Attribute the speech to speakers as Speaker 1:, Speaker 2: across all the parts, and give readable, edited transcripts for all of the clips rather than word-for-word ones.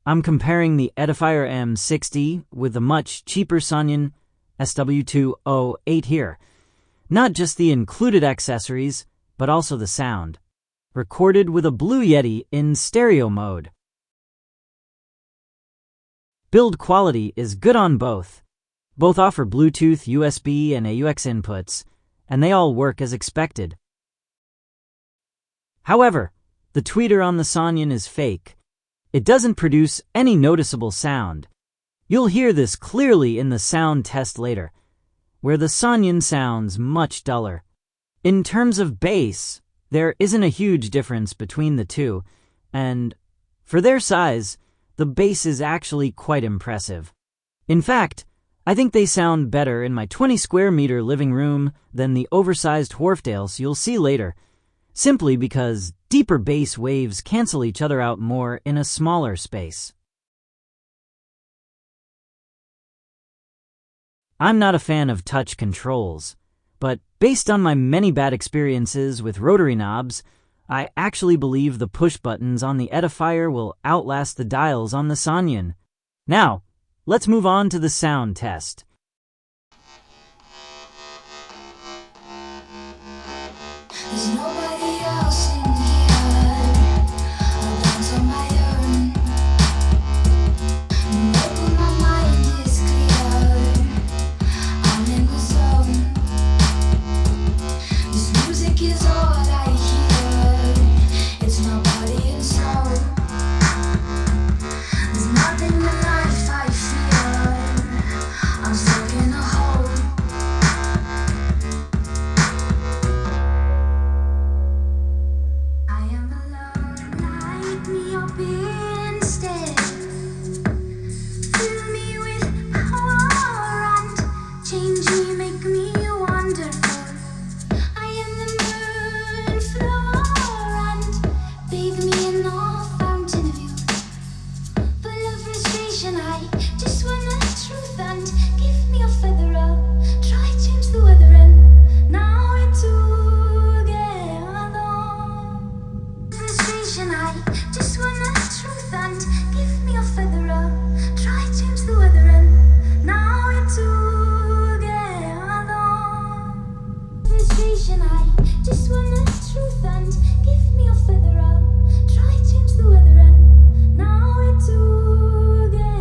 Speaker 1: I'm comparing the Edifier M60 with the much cheaper SANYUN SW208 here. Not just the included accessories, but also the sound. Recorded with a Blue Yeti in stereo mode. Build quality is good on both. Both offer Bluetooth, USB, and AUX inputs, and they all work as expected. However, the tweeter on the SANYUN is fake. It doesn't produce any noticeable sound. You'll hear this clearly in the sound test later, where the SANYUN sounds much duller. In terms of bass, there isn't a huge difference between the two, and for their size, the bass is actually quite impressive. In fact, I think they sound better in my 20 square meter living room than the oversized Wharfdales you'll see later, simply because deeper bass waves cancel each other out more in a smaller space. I'm not a fan of touch controls, but based on my many bad experiences with rotary knobs, I actually believe the push buttons on the Edifier will outlast the dials on the SANYUN. Now, let's move on to the sound test.
Speaker 2: There's nobody else in here. I'll dance on my own. No, my mind is clear. I'm in the zone. This music is all I hear. It's my body and soul. There's nothing in life I fear. I'm stuck in a hole. I am alone, light me up instead. Fill me with power and change me, make me wonderful. I am the moon flower and bathe me in the fountain of youth. Full of frustration, I just want the truth and give me a feather up. Try change the weather and now we're together. Frustration, I just want the truth and give me a feather up. Try change the weather and now we're together. Frustration, I just want the truth and give me a feather up. Try change the weather and now we're together.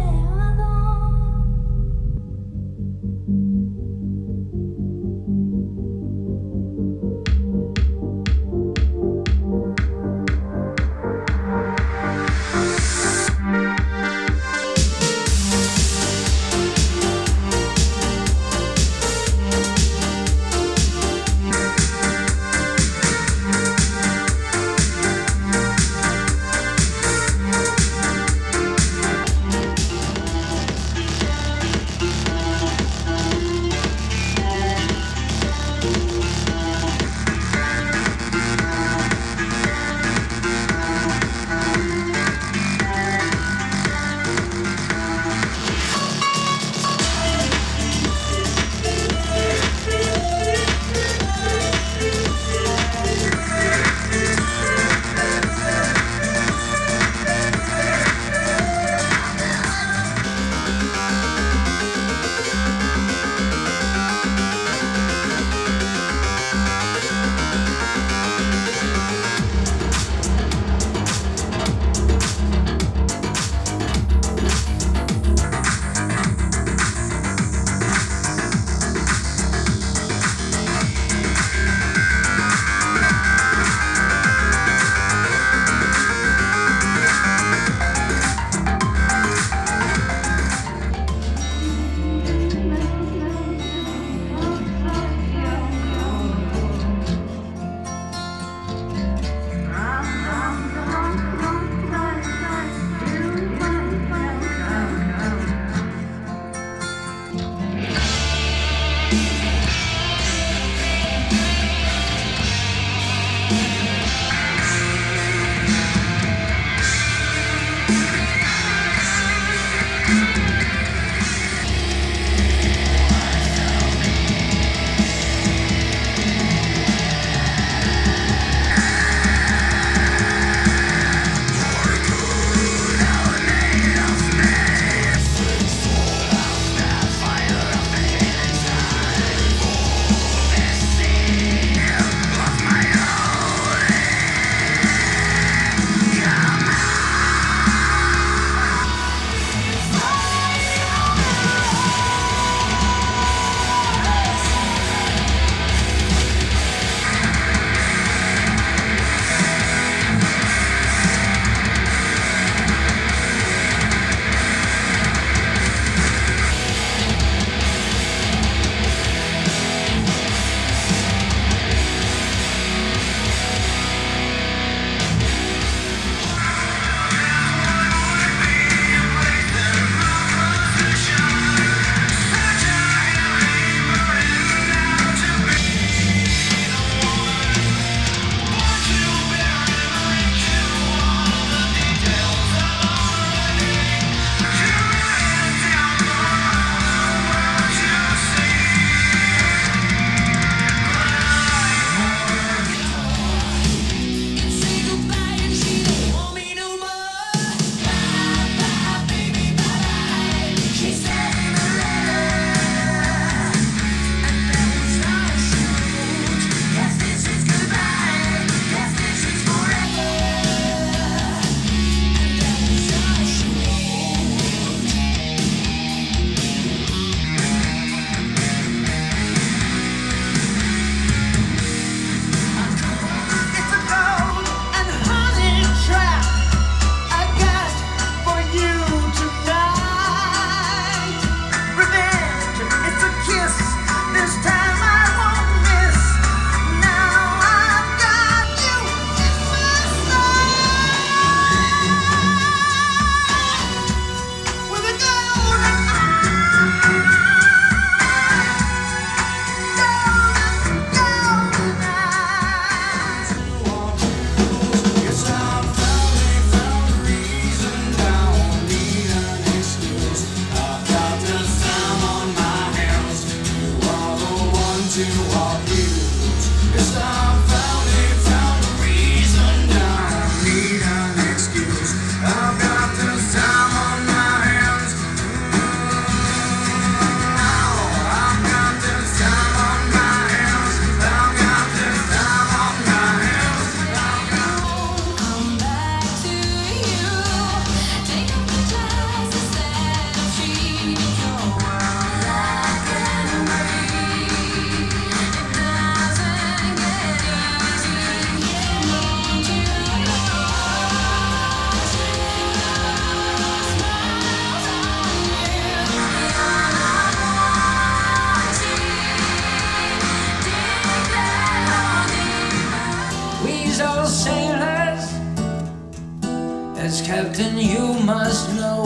Speaker 2: must know.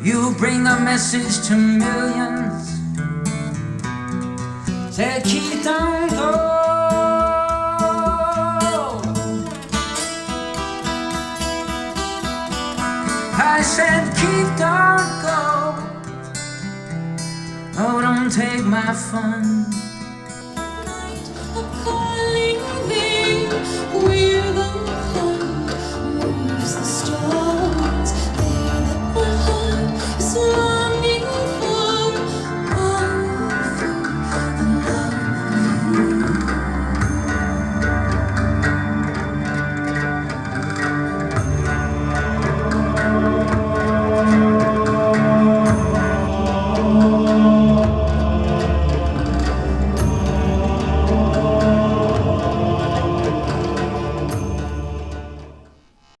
Speaker 2: You bring a message to millions. Say keep on go. I said keep on go. Oh, don't take my fun.
Speaker 3: A calling thing with